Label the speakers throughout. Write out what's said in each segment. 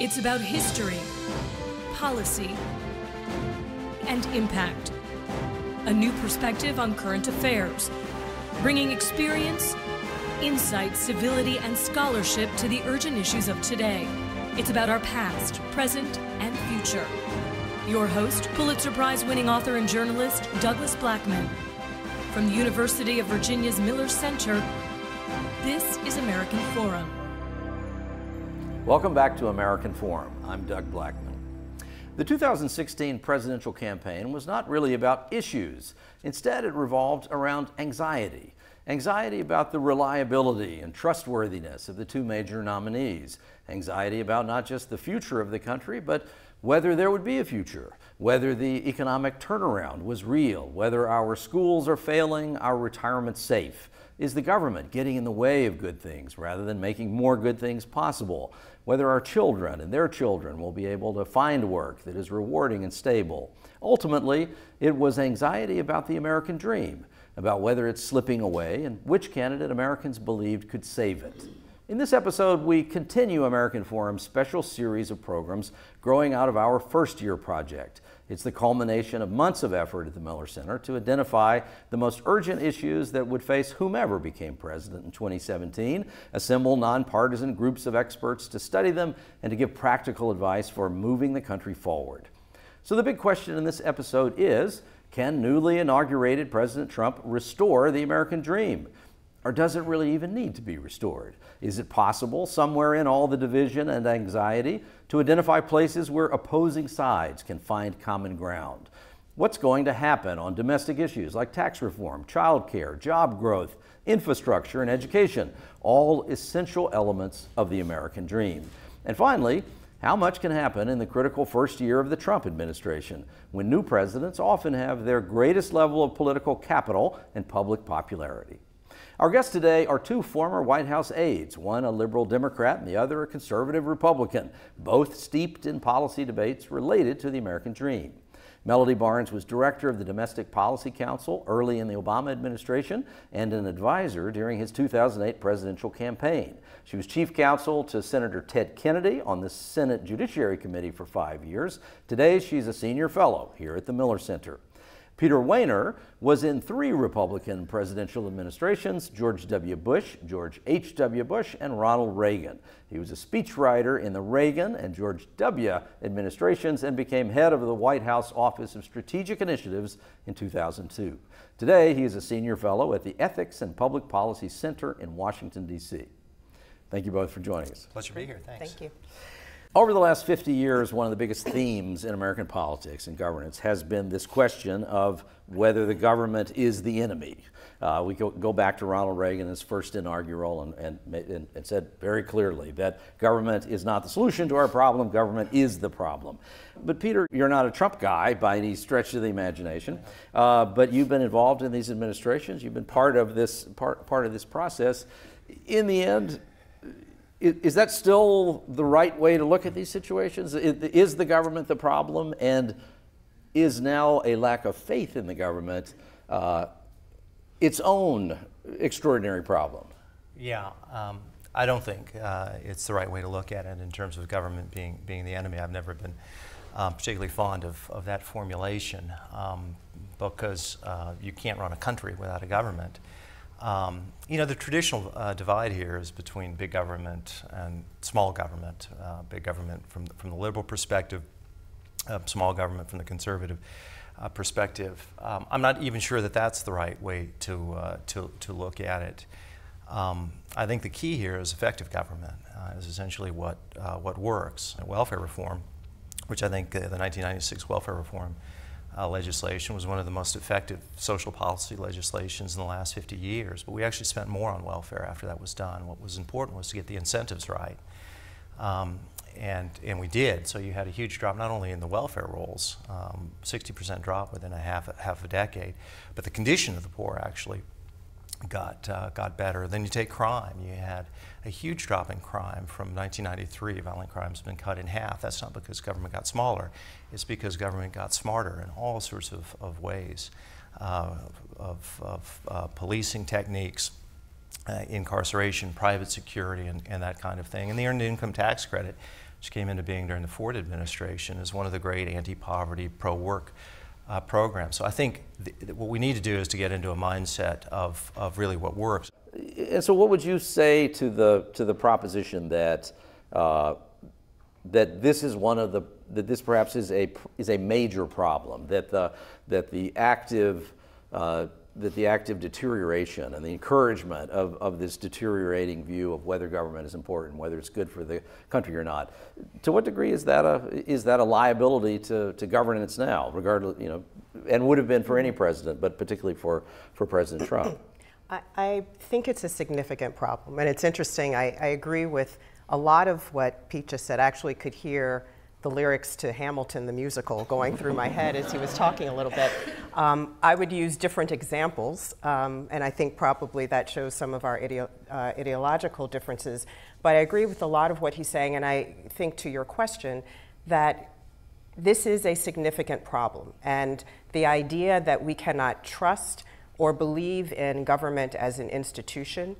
Speaker 1: It's about history, policy, and impact. A new perspective on current affairs, bringing experience, insight, civility, and scholarship to the urgent issues of today. It's about our past, present, and future. Your host, Pulitzer Prize-winning author and journalist, Douglas Blackmon. From the University of Virginia's Miller Center, this is American Forum.
Speaker 2: Welcome back to American Forum. I'm Doug Blackmon. The 2016 presidential campaign was not really about issues. Instead, it revolved around anxiety. Anxiety about the reliability and trustworthiness of the two major nominees. Anxiety about not just the future of the country, but whether there would be a future, whether the economic turnaround was real, whether our schools are failing, our retirement safe. Is the government getting in the way of good things rather than making more good things possible? Whether our children and their children will be able to find work that is rewarding and stable. Ultimately, it was anxiety about the American dream, about whether it's slipping away and which candidate Americans believed could save it. In this episode, we continue American Forum's special series of programs growing out of our first-year project. It's the culmination of months of effort at the Miller Center to identify the most urgent issues that would face whomever became president in 2017, assemble nonpartisan groups of experts to study them, and to give practical advice for moving the country forward. So the big question in this episode is, can newly inaugurated President Trump restore the American dream? Or does it really even need to be restored? Is it possible, somewhere in all the division and anxiety, to identify places where opposing sides can find common ground? What's going to happen on domestic issues like tax reform, child care, job growth, infrastructure, and education, all essential elements of the American dream? And finally, how much can happen in the critical first year of the Trump administration, when new presidents often have their greatest level of political capital and public popularity? Our guests today are two former White House aides, one a liberal Democrat and the other a conservative Republican, both steeped in policy debates related to the American dream. Melody Barnes was director of the Domestic Policy Council early in the Obama administration and an advisor during his 2008 presidential campaign. She was chief counsel to Senator Ted Kennedy on the Senate Judiciary Committee for 5 years. Today, she's a senior fellow here at the Miller Center. Peter Wehner was in 3 Republican presidential administrations: George W. Bush, George H.W. Bush, and Ronald Reagan. He was a speechwriter in the Reagan and George W. administrations and became head of the White House Office of Strategic Initiatives in 2002. Today, he is a senior fellow at the Ethics and Public Policy Center in Washington, D.C. Thank you both for joining us.
Speaker 3: Pleasure to be here. Thanks.
Speaker 4: Thank you.
Speaker 2: Over the last 50 years, one of the biggest themes in American politics and governance has been this question of whether the government is the enemy. We go back to Ronald Reagan, his first inaugural, and said very clearly that government is not the solution to our problem, government is the problem. But Peter, you're not a Trump guy by any stretch of the imagination, but you've been involved in these administrations, you've been part of this process. In the end, is that still the right way to look at these situations? Is the government the problem, and is now a lack of faith in the government its own extraordinary problem?
Speaker 3: Yeah, I don't think it's the right way to look at it in terms of government being the enemy. I've never been particularly fond of that formulation because you can't run a country without a government. You know, the traditional divide here is between big government and small government. Big government from the liberal perspective, small government from the conservative perspective. I'm not even sure that that's the right way to look at it. I think the key here is effective government is essentially what works. Welfare reform, which I think the 1996 welfare reform legislation was one of the most effective social policy legislations in the last 50 years, but we actually spent more on welfare after that was done. What was important was to get the incentives right, and we did. So you had a huge drop not only in the welfare rolls, 60% drop within half a decade, but the condition of the poor actually got better. Then you take crime. You had a huge drop in crime from 1993. Violent crime's been cut in half. That's not because government got smaller. It's because government got smarter in all sorts of ways, policing techniques, incarceration, private security, and that kind of thing. And the Earned Income Tax Credit which came into being during the Ford administration, is one of the great anti-poverty, pro-work programs. So I think what we need to do is to get into a mindset of really what works.
Speaker 2: And so what would you say to the proposition that that this is one of the, that this perhaps is a major problem, that the active deterioration and the encouragement of this deteriorating view of whether government is important, whether it's good for the country or not, to what degree is that a liability to governance now, regardless, you know, and would have been for any president, but particularly for President Trump?
Speaker 4: I think it's a significant problem, and it's interesting. I agree with a lot of what Pete just said. I actually could hear the lyrics to Hamilton, the musical, going through my head as he was talking a little bit. I would use different examples, and I think probably that shows some of our ideological differences. But I agree with a lot of what he's saying, and I think to your question that this is a significant problem. And the idea that we cannot trust or believe in government as an institution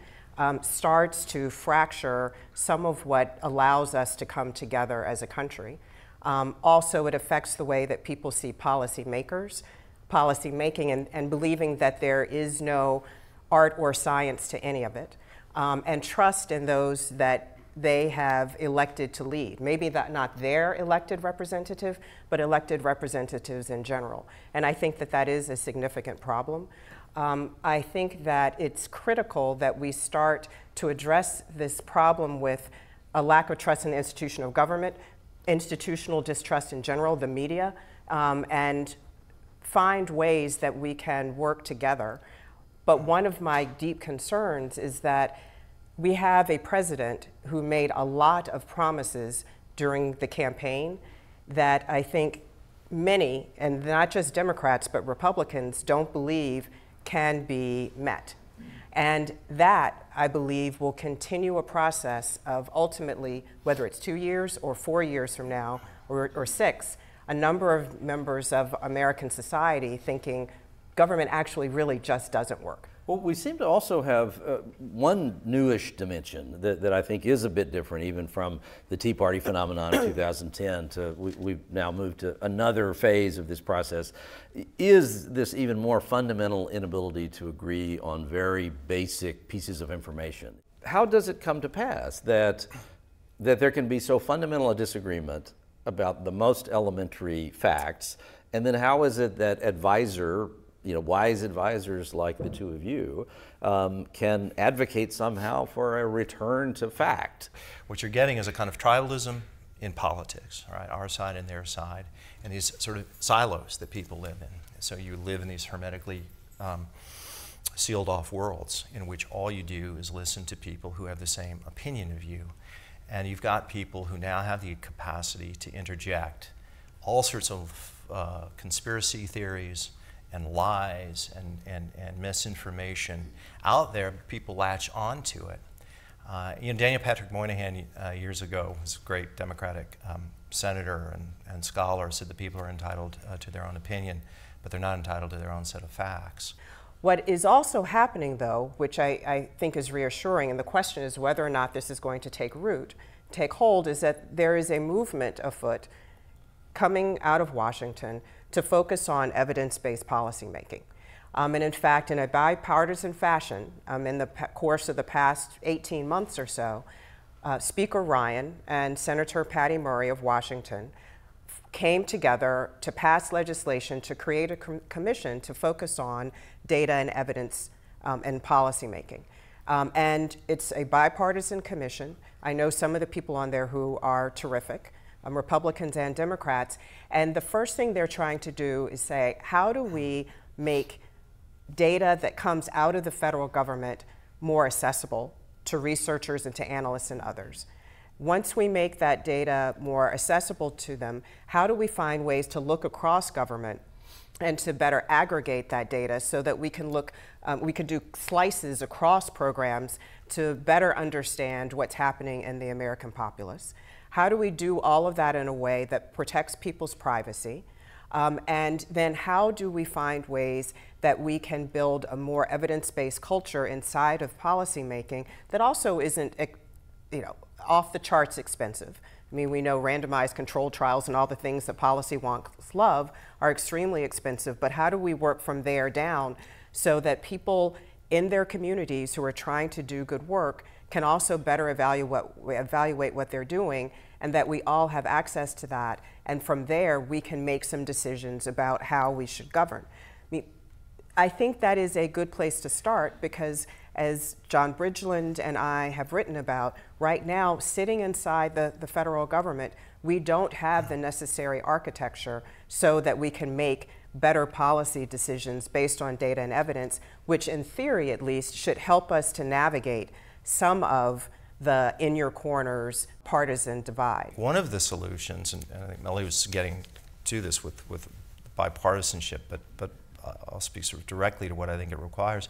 Speaker 4: starts to fracture some of what allows us to come together as a country. Also, it affects the way that people see policymakers, policymaking, and believing that there is no art or science to any of it, and trust in those that they have elected to lead. Maybe not their elected representative, but elected representatives in general. And I think that that is a significant problem. I think that it's critical that we start to address this problem with a lack of trust in the institution of government, institutional distrust in general, the media, and find ways that we can work together. But one of my deep concerns is that we have a president who made a lot of promises during the campaign that I think many, and not just Democrats, but Republicans, don't believe can be met. And that, I believe, will continue a process of ultimately, whether it's 2 years or 4 years from now, or 6, a number of members of American society thinking government actually really just doesn't work.
Speaker 2: Well, we seem to also have one newish dimension that I think is a bit different even from the Tea Party phenomenon of 2010 to we've now moved to another phase of this process, is this even more fundamental inability to agree on very basic pieces of information. How does it come to pass that there can be so fundamental a disagreement about the most elementary facts, and then how is it that wise advisors like the two of you can advocate somehow for a return to fact?
Speaker 3: What you're getting is a kind of tribalism in politics, right? Our side and their side, and these sort of silos that people live in. So you live in these hermetically sealed off worlds in which all you do is listen to people who have the same opinion of you. And you've got people who now have the capacity to interject all sorts of conspiracy theories and lies and misinformation out there. People latch onto it. Daniel Patrick Moynihan years ago, was a great Democratic senator and scholar, said that people are entitled to their own opinion, but they're not entitled to their own set of facts.
Speaker 4: What is also happening, though, which I think is reassuring, and the question is whether or not this is going to take hold, is that there is a movement afoot coming out of Washington to focus on evidence-based policymaking. And in fact, in a bipartisan fashion, in the course of the past 18 months or so, Speaker Ryan and Senator Patty Murray of Washington came together to pass legislation to create a commission to focus on data and evidence and policymaking. And it's a bipartisan commission. I know some of the people on there who are terrific, Republicans and Democrats, and the first thing they're trying to do is say, how do we make data that comes out of the federal government more accessible to researchers and to analysts and others? Once we make that data more accessible to them, how do we find ways to look across government and to better aggregate that data so that we can we can do slices across programs to better understand what's happening in the American populace? How do we do all of that in a way that protects people's privacy? And then how do we find ways that we can build a more evidence-based culture inside of policymaking that also isn't, off the charts expensive? I mean, we know randomized controlled trials and all the things that policy wonks love are extremely expensive, but how do we work from there down so that people in their communities who are trying to do good work can also better evaluate what they're doing, and that we all have access to that, and from there we can make some decisions about how we should govern. I think that is a good place to start because, as John Bridgeland and I have written about, right now, sitting inside the federal government, we don't have the necessary architecture so that we can make better policy decisions based on data and evidence, which in theory at least should help us to navigate some of the in your corners partisan divide.
Speaker 3: One of the solutions, and I think Melanie was getting to this with bipartisanship, but I'll speak sort of directly to what I think it requires.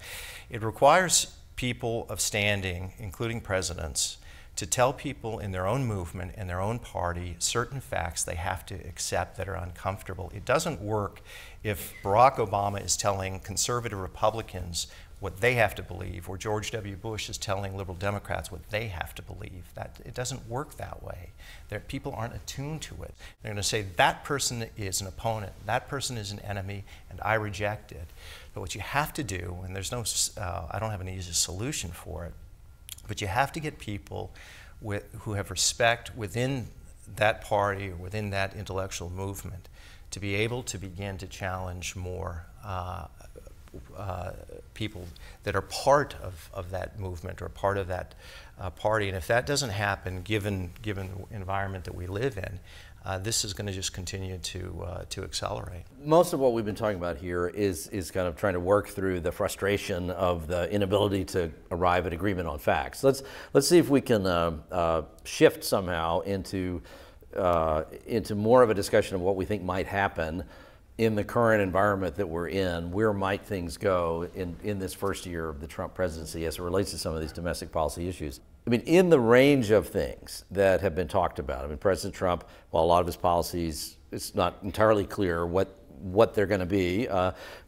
Speaker 3: It requires people of standing, including presidents, to tell people in their own movement and their own party certain facts they have to accept that are uncomfortable. It doesn't work if Barack Obama is telling conservative Republicans what they have to believe, or George W. Bush is telling liberal Democrats what they have to believe. It doesn't work that way. People aren't attuned to it. They're going to say, that person is an opponent, that person is an enemy, and I reject it. But what you have to do, and there's no, I don't have an easy solution for it, but you have to get people who have respect within that party or within that intellectual movement to be able to begin to challenge more people that are part of that movement or part of that party. And if that doesn't happen, given the environment that we live in, this is going to just continue to accelerate.
Speaker 2: Most of what we've been talking about here is kind of trying to work through the frustration of the inability to arrive at agreement on facts. Let's see if we can shift somehow into more of a discussion of what we think might happen in the current environment that we're in. Where might things go in this first year of the Trump presidency as it relates to some of these domestic policy issues? I mean, in the range of things that have been talked about, I mean, President Trump, while a lot of his policies, it's not entirely clear what they're going to be,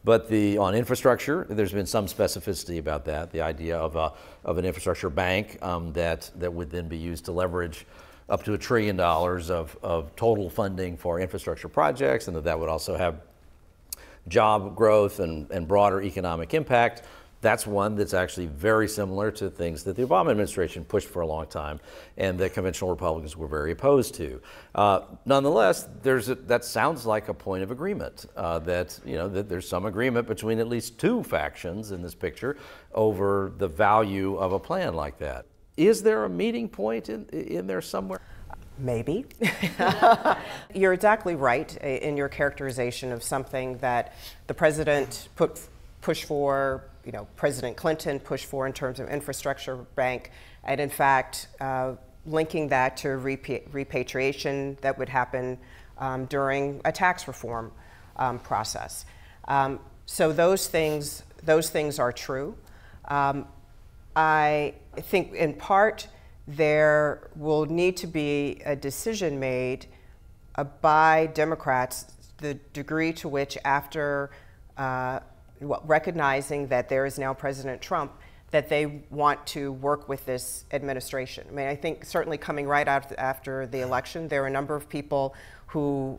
Speaker 2: but on infrastructure, there's been some specificity about that. The idea of an infrastructure bank that would then be used to leverage up to $1 trillion of total funding for infrastructure projects, and that would also have job growth and broader economic impact. That's one that's actually very similar to things that the Obama administration pushed for a long time and that conventional Republicans were very opposed to. Nonetheless, that sounds like a point of agreement, that there's some agreement between at least two factions in this picture over the value of a plan like that. Is there a meeting point in there somewhere?
Speaker 4: Maybe. You're exactly right in your characterization of something that the president pushed for, President Clinton pushed for in terms of infrastructure bank, and in fact, linking that to repatriation that would happen during a tax reform process. So those things are true. I think in part there will need to be a decision made by Democrats, the degree to which after recognizing that there is now President Trump, that they want to work with this administration. I mean, I think certainly coming right after the election, there were a number of people who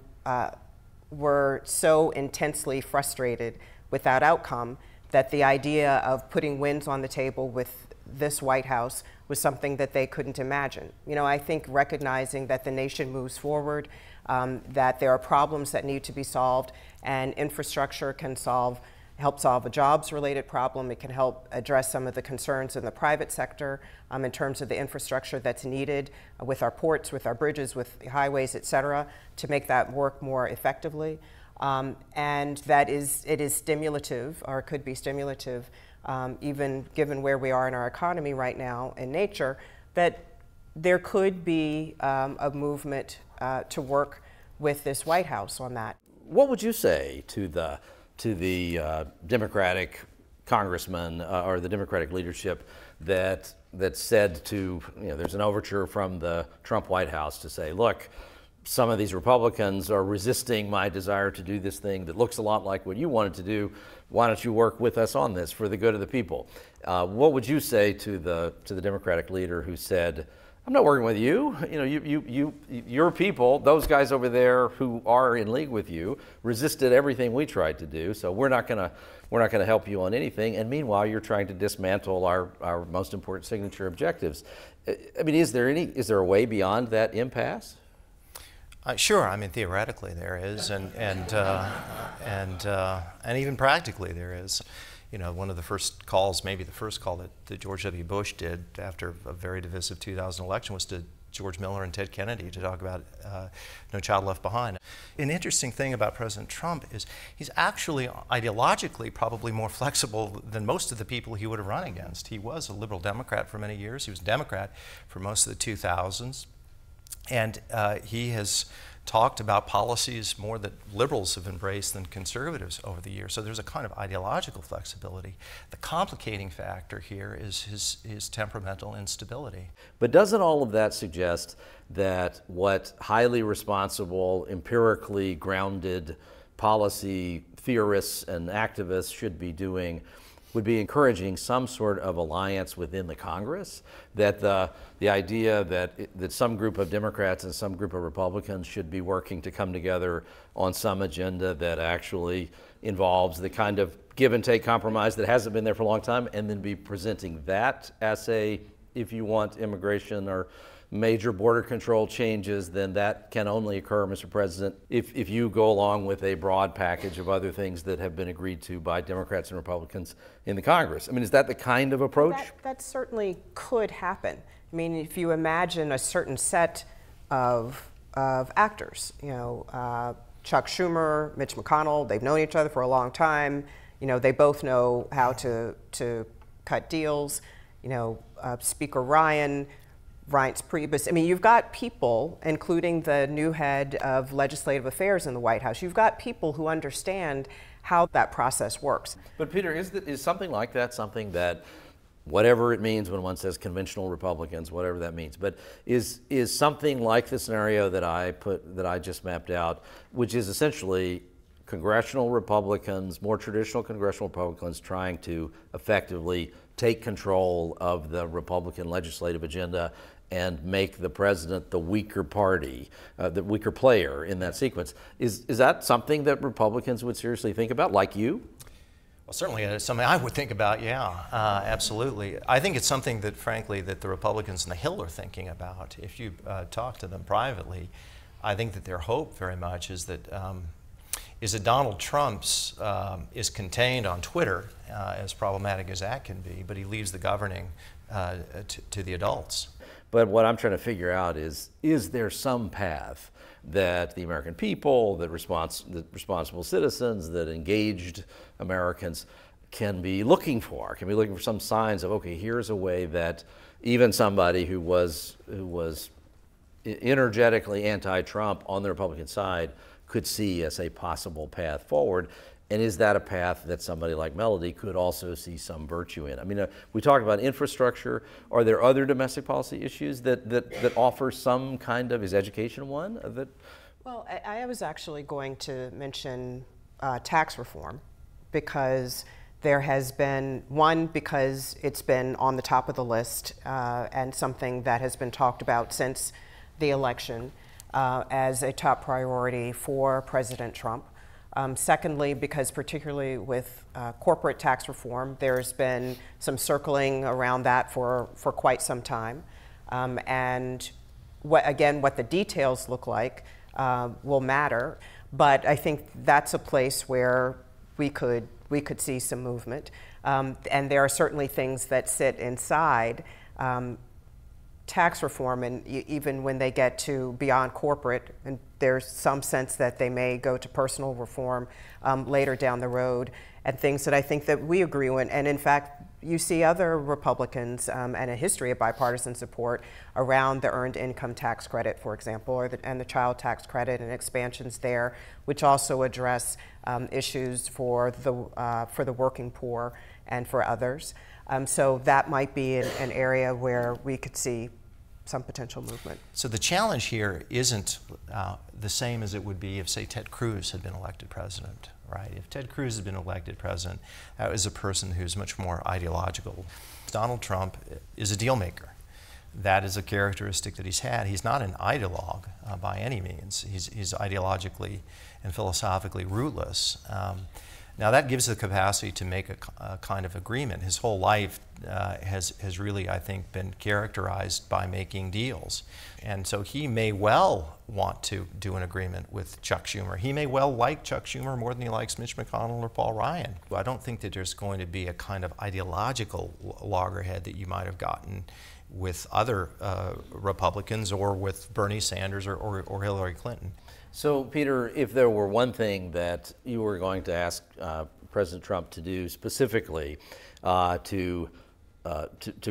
Speaker 4: were so intensely frustrated with that outcome that the idea of putting wins on the table with this White House was something that they couldn't imagine. I think recognizing that the nation moves forward, that there are problems that need to be solved, and infrastructure can help solve a jobs-related problem. It can help address some of the concerns in the private sector in terms of the infrastructure that's needed with our ports, with our bridges, with highways, et cetera, to make that work more effectively. And that it is stimulative, or could be stimulative, even given where we are in our economy right now in nature, that there could be a movement to work with this White House on that.
Speaker 2: What would you say to the Democratic congressman or the Democratic leadership that said there's an overture from the Trump White House to say, look, some of these Republicans are resisting my desire to do this thing that looks a lot like what you wanted to do. Why don't you work with us on this for the good of the people? What would you say to the Democratic leader who said, I'm not working with you. You know, your people, those guys over there who are in league with you, resisted everything we tried to do. So we're not going to help you on anything. And meanwhile, you're trying to dismantle our most important signature objectives. I mean, is there a way beyond that impasse?
Speaker 3: Sure. I mean, theoretically there is, and even practically there is. You know, one of the first calls, maybe the first call that George W. Bush did after a very divisive 2000 election was to George Miller and Ted Kennedy to talk about No Child Left Behind. An interesting thing about President Trump is he's actually ideologically probably more flexible than most of the people he would have run against. He was a liberal Democrat for many years. He was a Democrat for most of the 2000s. And he has talked about policies more that liberals have embraced than conservatives over the years. So there's a kind of ideological flexibility. The complicating factor here is his temperamental instability.
Speaker 2: But doesn't all of that suggest that what highly responsible, empirically grounded policy theorists and activists should be doing would be encouraging some sort of alliance within the Congress, that the idea that some group of Democrats and some group of Republicans should be working to come together on some agenda that actually involves the kind of give and take compromise that hasn't been there for a long time, and then be presenting that as a, if you want immigration or major border control changes, then that can only occur, Mr. President, if you go along with a broad package of other things that have been agreed to by Democrats and Republicans in the Congress. I mean, is that the kind of approach?
Speaker 4: That certainly could happen. I mean, if you imagine a certain set of actors, you know, Chuck Schumer, Mitch McConnell, they've known each other for a long time. You know, they both know how to cut deals. You know, Speaker Reince Priebus. I mean, you've got people, including the new head of legislative affairs in the White House. You've got people who understand how that process works.
Speaker 2: But Peter, is something like that something that, whatever it means when one says conventional Republicans, whatever that means, but is something like the scenario that I just mapped out, which is essentially congressional Republicans, more traditional congressional Republicans, trying to effectively take control of the Republican legislative agenda and make the president the weaker party, the weaker player in that sequence. Is that something that Republicans would seriously think about, like you?
Speaker 3: Well, certainly it's something I would think about, yeah, absolutely. I think it's something that, frankly, that the Republicans on the Hill are thinking about. If you talk to them privately, I think that their hope very much is that Donald Trump's is contained on Twitter, as problematic as that can be, but he leaves the governing to the adults.
Speaker 2: But what I'm trying to figure out is there some path that the American people, that responsible citizens, that engaged Americans can be looking for some signs of, okay, here's a way that even somebody who was energetically anti-Trump on the Republican side could see as a possible path forward. And is that a path that somebody like Melody could also see some virtue in? I mean, we talk about infrastructure. Are there other domestic policy issues that offer some kind of, is education one?
Speaker 4: Well, I was actually going to mention tax reform, because there has been, one, because it's been on the top of the list and something that has been talked about since the election as a top priority for President Trump. Secondly, because particularly with corporate tax reform, there's been some circling around that for quite some time. And what the details look like will matter. But I think that's a place where we could see some movement. And there are certainly things that sit inside tax reform, and even when they get to beyond corporate, and there's some sense that they may go to personal reform later down the road, and things that I think that we agree with. And in fact, you see other Republicans and a history of bipartisan support around the earned income tax credit, for example, and the child tax credit and expansions there, which also address issues for the working poor and for others. So that might be an area where we could see some potential movement.
Speaker 3: So the challenge here isn't the same as it would be if, say, Ted Cruz had been elected president, right? If Ted Cruz had been elected president, that was a person who's much more ideological. Donald Trump is a deal maker. that is a characteristic that he's had. He's not an ideologue by any means. He's ideologically and philosophically rootless. Now that gives the capacity to make a kind of agreement. His whole life has really, I think, been characterized by making deals. And so he may well want to do an agreement with Chuck Schumer. He may well like Chuck Schumer more than he likes Mitch McConnell or Paul Ryan. I don't think that there's going to be a kind of ideological loggerhead that you might have gotten with other Republicans or with Bernie Sanders or Hillary Clinton.
Speaker 2: So, Peter, if there were one thing that you were going to ask President Trump to do specifically to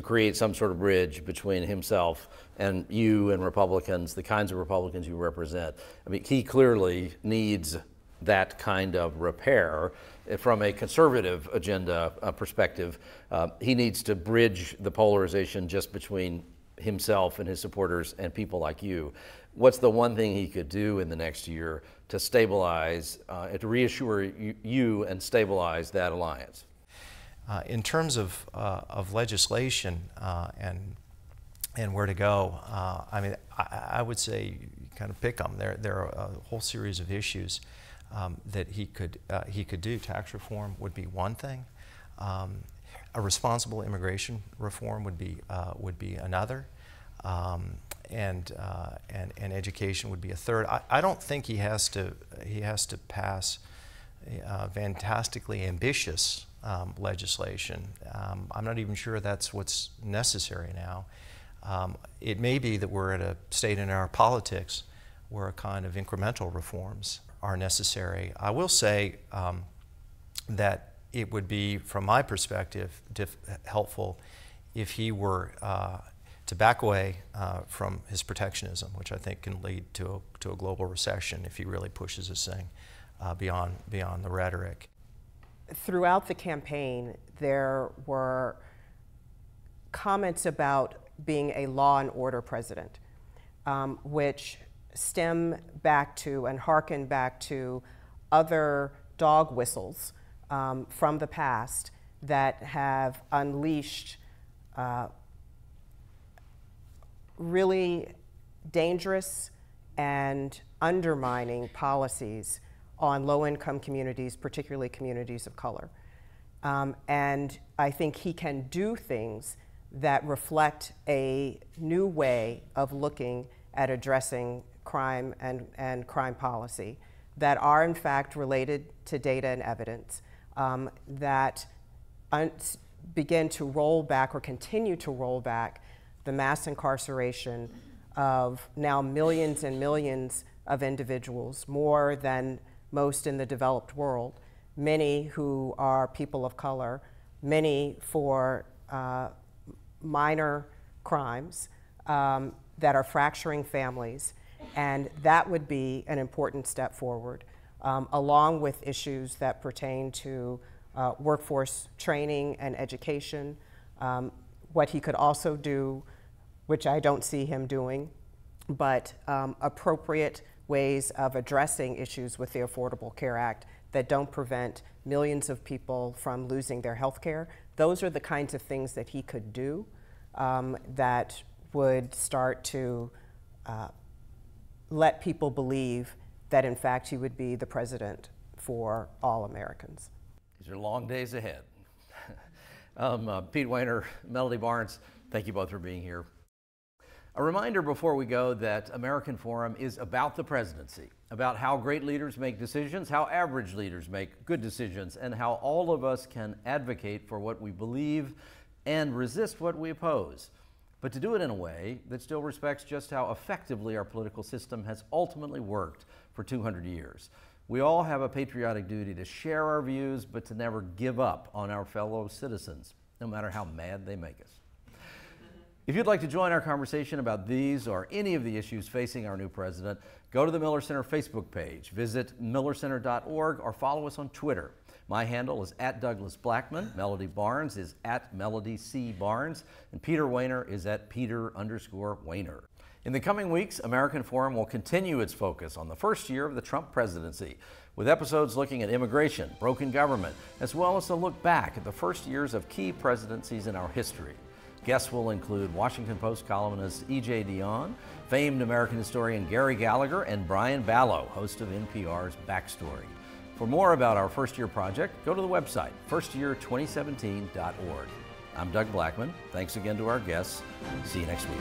Speaker 2: create some sort of bridge between himself and you and Republicans, the kinds of Republicans you represent, I mean, he clearly needs that kind of repair. From a conservative agenda perspective, he needs to bridge the polarization just between himself and his supporters and people like you. What's the one thing he could do in the next year to stabilize, to reassure you and stabilize that alliance?
Speaker 3: In terms of legislation and where to go, I mean, I would say kind of pick them. There are a whole series of issues that he could do. Tax reform would be one thing. A responsible immigration reform would be another. And education would be a third. I don't think he has to pass fantastically ambitious legislation. I'm not even sure that's what's necessary now. It may be that we're at a state in our politics where a kind of incremental reforms are necessary. I will say that it would be, from my perspective, helpful if he were to back away from his protectionism, which I think can lead to a global recession if he really pushes this thing beyond the rhetoric.
Speaker 4: Throughout the campaign, there were comments about being a law and order president, which stem back to and hearken back to other dog whistles from the past that have unleashed really dangerous and undermining policies on low-income communities, particularly communities of color. And I think he can do things that reflect a new way of looking at addressing crime and crime policy that are in fact related to data and evidence, that begin to roll back or continue to roll back the mass incarceration of now millions and millions of individuals, more than most in the developed world, many who are people of color, many for minor crimes that are fracturing families. And that would be an important step forward, along with issues that pertain to workforce training and education. What he could also do, which I don't see him doing, but appropriate ways of addressing issues with the Affordable Care Act that don't prevent millions of people from losing their health care. Those are the kinds of things that he could do that would start to let people believe that in fact he would be the president for all Americans.
Speaker 2: These are long days ahead. Pete Wehner, Melody Barnes, thank you both for being here. A reminder before we go that American Forum is about the presidency, about how great leaders make decisions, how average leaders make good decisions, and how all of us can advocate for what we believe and resist what we oppose, but to do it in a way that still respects just how effectively our political system has ultimately worked for 200 years. We all have a patriotic duty to share our views, but to never give up on our fellow citizens, no matter how mad they make us. If you'd like to join our conversation about these or any of the issues facing our new president, go to the Miller Center Facebook page, visit millercenter.org, or follow us on Twitter. My handle is @DouglasBlackman, Melody Barnes is @MelodyCBarnes, and Peter Wehner is @Peter_Wehner. In the coming weeks, American Forum will continue its focus on the first year of the Trump presidency, with episodes looking at immigration, broken government, as well as a look back at the first years of key presidencies in our history. Guests will include Washington Post columnist E.J. Dionne, famed American historian Gary Gallagher, and Brian Ballo, host of NPR's Backstory. For more about our First Year project, go to the website, firstyear2017.org. I'm Doug Blackman. Thanks again to our guests. See you next week.